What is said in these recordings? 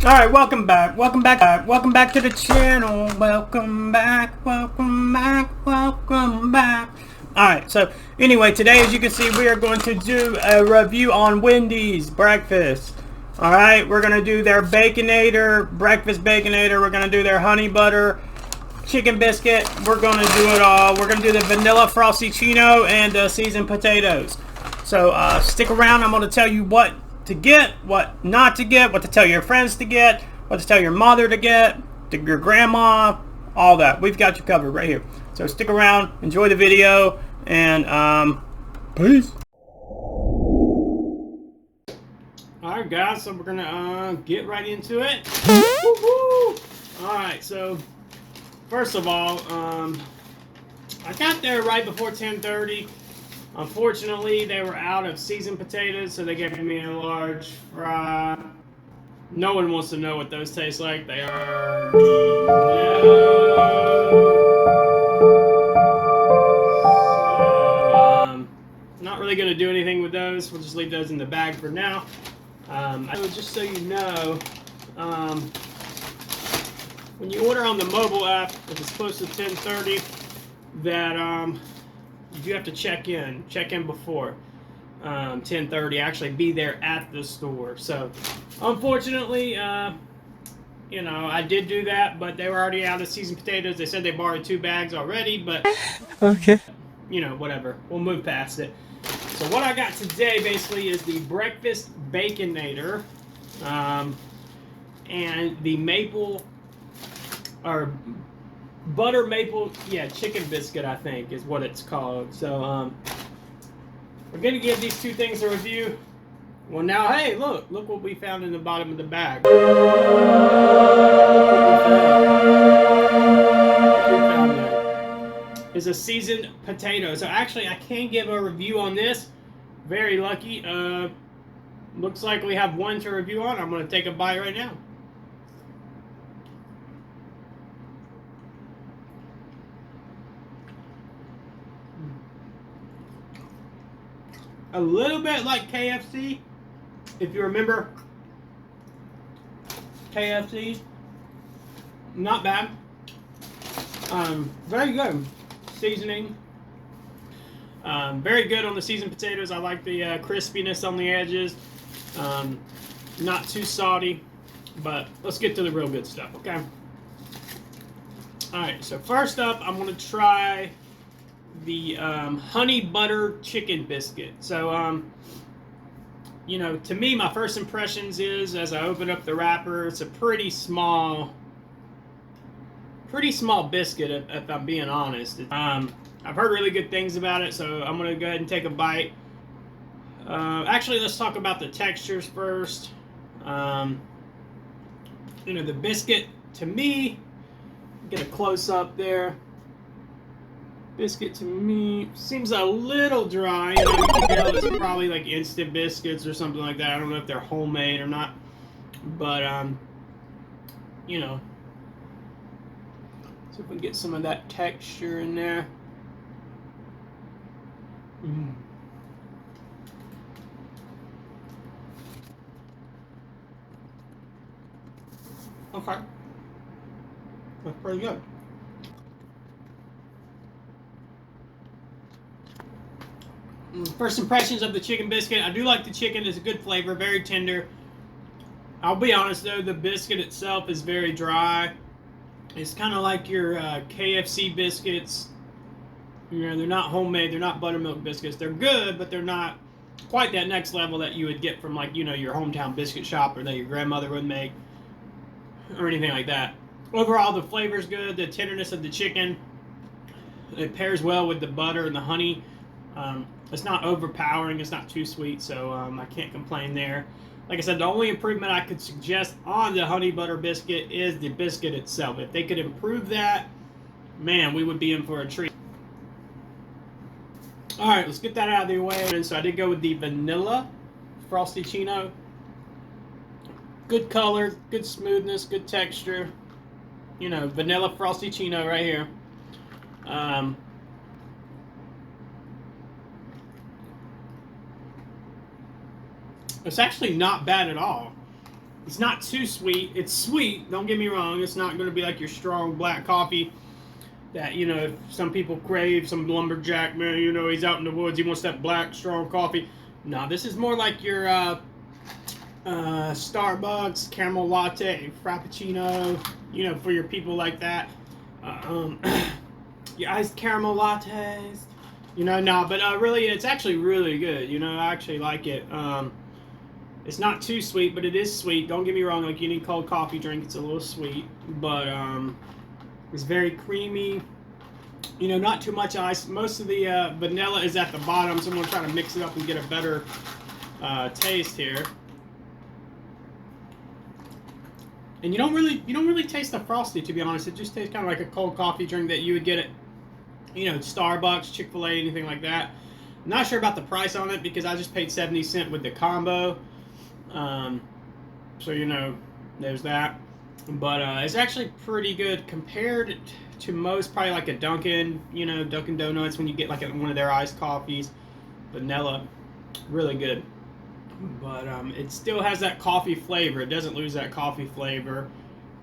Alright, welcome back. Welcome back to the channel. Welcome back. Alright, so anyway, today as you can see, we are going to do a review on Wendy's Breakfast. Alright, we're going to do their Baconator, Breakfast Baconator. We're going to do their honey butter chicken biscuit. We're going to do it all. We're going to do the vanilla frosty chino and seasoned potatoes. So stick around. I'm going to tell you what to get, what not to get, what to tell your friends to get, what to tell your mother to get, to your grandma, all that. We've got you covered right here. So stick around, enjoy the video, and peace. Alright guys, so we're gonna get right into it. Alright, so first of all, I got there right before 10:30. Unfortunately, they were out of seasoned potatoes, so they gave me a large fry. No one wants to know what those taste like. They are... not really going to do anything with those. We'll just leave those in the bag for now. Just so you know, when you order on the mobile app, if it's close to 10:30, that you do have to check in before 10:30. Actually, be there at the store. So, unfortunately, you know, I did do that, but they were already out of seasoned potatoes. They said they borrowed 2 bags already, but okay. You know, whatever. We'll move past it. So what I got today basically is the Breakfast Baconator, and the maple or butter maple, chicken biscuit, I think is what it's called. So we're gonna give these two things a review. Well, now, hey, look what we found in the bottom of the bag. Is a seasoned potato. So actually, I can give a review on this. Very lucky. Looks like we have one to review on. I'm gonna take a bite right now. A little bit like KFC, if you remember KFC. Not bad. Very good seasoning. Very good on the seasoned potatoes. I like the crispiness on the edges. Not too salty, but let's get to the real good stuff, okay? Alright, so first up, I'm going to try the honey butter chicken biscuit. So, you know, to me, my first impressions is, as I open up the wrapper, it's a pretty small biscuit, if I'm being honest. I've heard really good things about it, so I'm going to go ahead and take a bite. Actually, let's talk about the textures first. You know, the biscuit, to me, get a close-up there. Biscuit to me seems a little dry. You know, you can tell it's probably like instant biscuits or something like that. I don't know if they're homemade or not, but you know, so if we get some of that texture in there. Okay, that's pretty good. First impressions of the chicken biscuit. I do like the chicken. It's a good flavor, very tender. I'll be honest though, the biscuit itself is very dry. It's kind of like your KFC biscuits. You know, they're not homemade. They're not buttermilk biscuits. They're good, but they're not quite that next level that you would get from, like, you know, your hometown biscuit shop or that your grandmother would make or anything like that. Overall, the flavor's good. The tenderness of the chicken, it pairs well with the butter and the honey. It's not overpowering. It's not too sweet, so I can't complain there. Like I said, the only improvement I could suggest on the honey butter biscuit is the biscuit itself. If they could improve that, man, we would be in for a treat. Alright, let's get that out of the way. And so I did go with the vanilla frosty chino. Good color, good smoothness, good texture. You know, vanilla frosty chino right here. It's actually not bad at all. It's not too sweet. It's sweet, don't get me wrong. It's not going to be like your strong black coffee that, you know, if some people crave, some lumberjack, man, you know, he's out in the woods, he wants that black, strong coffee. No, this is more like your Starbucks, caramel latte, frappuccino, you know, for your people like that. Your iced caramel lattes. You know, no, but really, it's actually really good. You know, I actually like it. It's not too sweet, but it is sweet. Don't get me wrong, like any cold coffee drink, it's a little sweet. But it's very creamy. You know, not too much ice. Most of the vanilla is at the bottom, so I'm going to try to mix it up and get a better taste here. And you don't really taste the frosty, to be honest. It just tastes kind of like a cold coffee drink that you would get at, you know, Starbucks, Chick-fil-A, anything like that. I'm not sure about the price on it because I just paid 70 cents with the combo. So, you know, there's that. But it's actually pretty good compared to most, probably like a Dunkin', you know, Dunkin' Donuts when you get like one of their iced coffees. Vanilla, really good. But it still has that coffee flavor. It doesn't lose that coffee flavor.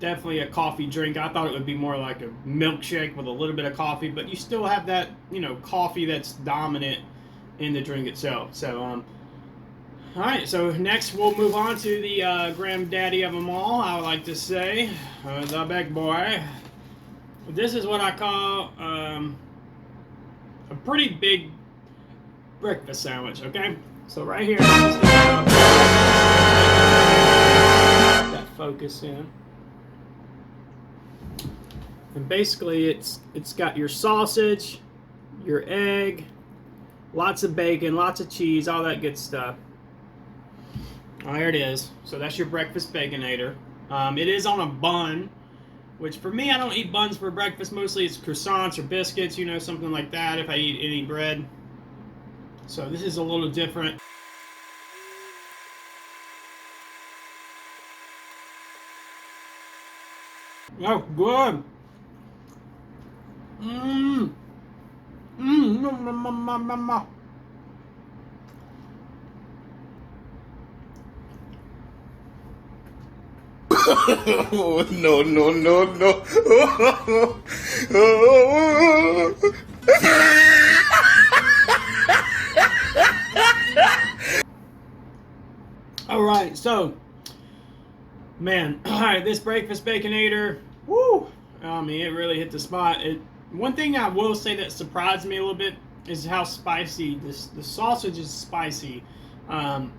Definitely a coffee drink. I thought it would be more like a milkshake with a little bit of coffee, but you still have that, you know, coffee that's dominant in the drink itself. So, all right. So next we'll move on to the granddaddy of them all, I would like to say, the big boy. This is what I call a pretty big breakfast sandwich. Okay. So right here, that focus in. And basically, it's got your sausage, your egg, lots of bacon, lots of cheese, all that good stuff. Oh, there it is. So that's your breakfast Baconator. It is on a bun, which for me, I don't eat buns for breakfast. Mostly it's croissants or biscuits, you know, something like that if I eat any bread. So this is a little different. Oh, good. Oh, no, no, no, no. All right, so, man, all right, this breakfast Baconator, woo! I mean, it really hit the spot. One thing I will say that surprised me a little bit is how spicy the sausage is. Spicy, not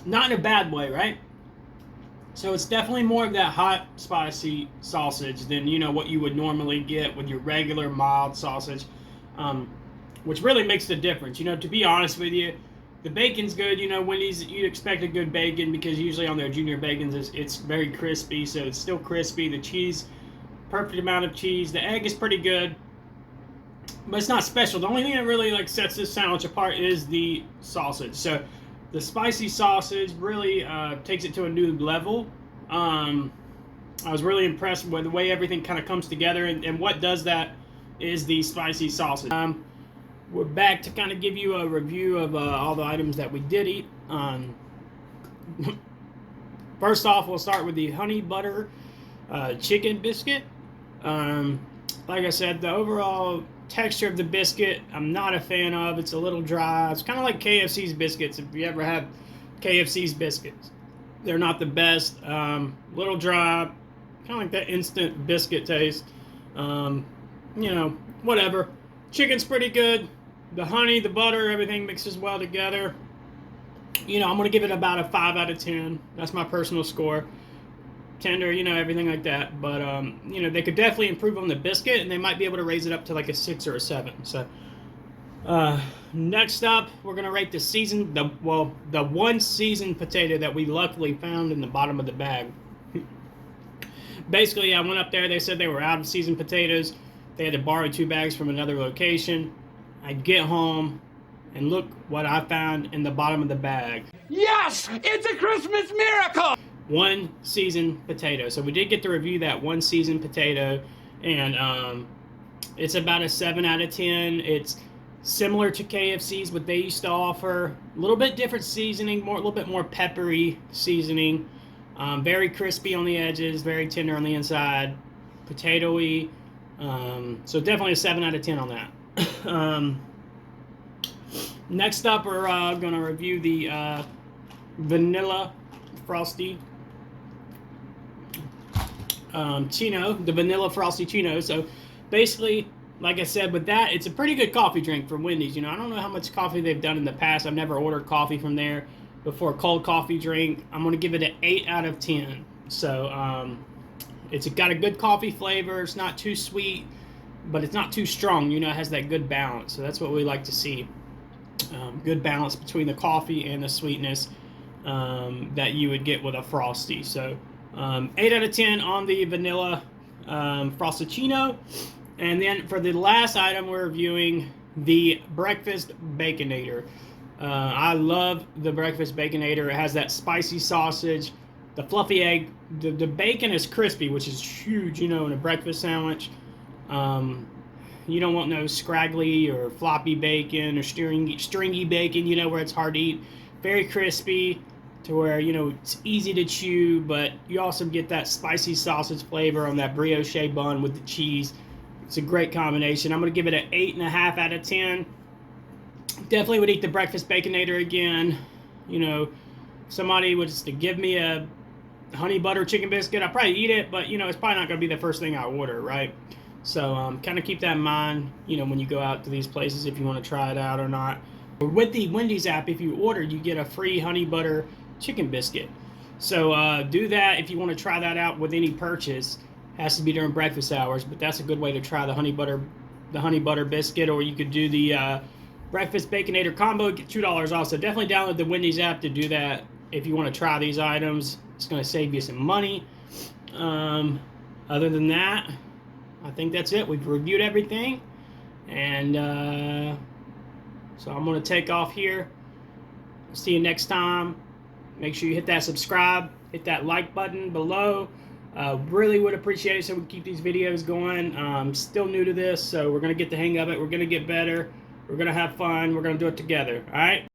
in a bad way, right? So it's definitely more of that hot, spicy sausage than, you know, what you would normally get with your regular mild sausage, which really makes the difference. You know, to be honest with you, the bacon's good. You know, Wendy's, you'd expect a good bacon because usually on their junior bacons it's very crispy, so it's still crispy. The cheese, perfect amount of cheese. The egg is pretty good, but it's not special. The only thing that really like sets this sandwich apart is the sausage. So the spicy sausage really takes it to a new level. I was really impressed with the way everything kind of comes together, and what does that is the spicy sausage. We're back to kind of give you a review of all the items that we did eat. First off, we'll start with the honey butter chicken biscuit. Like I said, the overall texture of the biscuit I'm not a fan of. It's a little dry. It's kind of like KFC's biscuits. If you ever had KFC's biscuits, they're not the best. Little dry, kind of like that instant biscuit taste. You know, whatever. Chicken's pretty good. The honey, the butter, everything mixes well together. You know, I'm going to give it about a 5 out of 10. That's my personal score. Tender, you know, everything like that. But, you know, they could definitely improve on the biscuit, and they might be able to raise it up to like a 6 or a 7. So, next up, we're going to rate the one seasoned potato that we luckily found in the bottom of the bag. Basically, I went up there. They said they were out of seasoned potatoes. They had to borrow 2 bags from another location. I get home, and look what I found in the bottom of the bag. Yes! It's a Christmas miracle! One seasoned potato. So we did get to review that one seasoned potato, and it's about a 7 out of 10. It's similar to KFC's, what they used to offer. A little bit different seasoning, a little bit more peppery seasoning. Very crispy on the edges, very tender on the inside, potatoey. So definitely a 7 out of 10 on that. Next up, we're going to review the vanilla frosty chino, the vanilla frosty chino. So basically, like I said, with that, it's a pretty good coffee drink from Wendy's. You know, I don't know how much coffee they've done in the past. I've never ordered coffee from there before. Cold coffee drink, I'm going to give it an 8 out of 10. So it's got a good coffee flavor. It's not too sweet, but it's not too strong. You know, it has that good balance. So that's what we like to see. Good balance between the coffee and the sweetness that you would get with a frosty. So 8 out of 10 on the vanilla frosticino. And then for the last item, we're reviewing the Breakfast Baconator. I love the Breakfast Baconator. It has that spicy sausage, the fluffy egg. The bacon is crispy, which is huge, you know, in a breakfast sandwich. You don't want no scraggly or floppy bacon or stringy bacon, you know, where it's hard to eat. Very crispy to where, you know, it's easy to chew, but you also get that spicy sausage flavor on that brioche bun with the cheese. It's a great combination. I'm going to give it an 8.5 out of 10. Definitely would eat the Breakfast Baconator again. You know, somebody was to give me a honey butter chicken biscuit, I'd probably eat it, but, you know, it's probably not going to be the first thing I order, right? So kind of keep that in mind, you know, when you go out to these places, if you want to try it out or not. With the Wendy's app, if you order, you get a free honey butter chicken biscuit. So do that if you want to try that out with any purchase. Has to be during breakfast hours, but that's a good way to try the honey butter biscuit. Or you could do the Breakfast Baconator combo, get $2 off. So definitely download the Wendy's app to do that if you want to try these items. It's going to save you some money. Other than that, I think that's it. We've reviewed everything, and so I'm going to take off here. See you next time. Make sure you hit that subscribe, hit that like button below. Really would appreciate it so we can keep these videos going. I'm still new to this, so we're going to get the hang of it. We're going to get better. We're going to have fun. We're going to do it together. All right?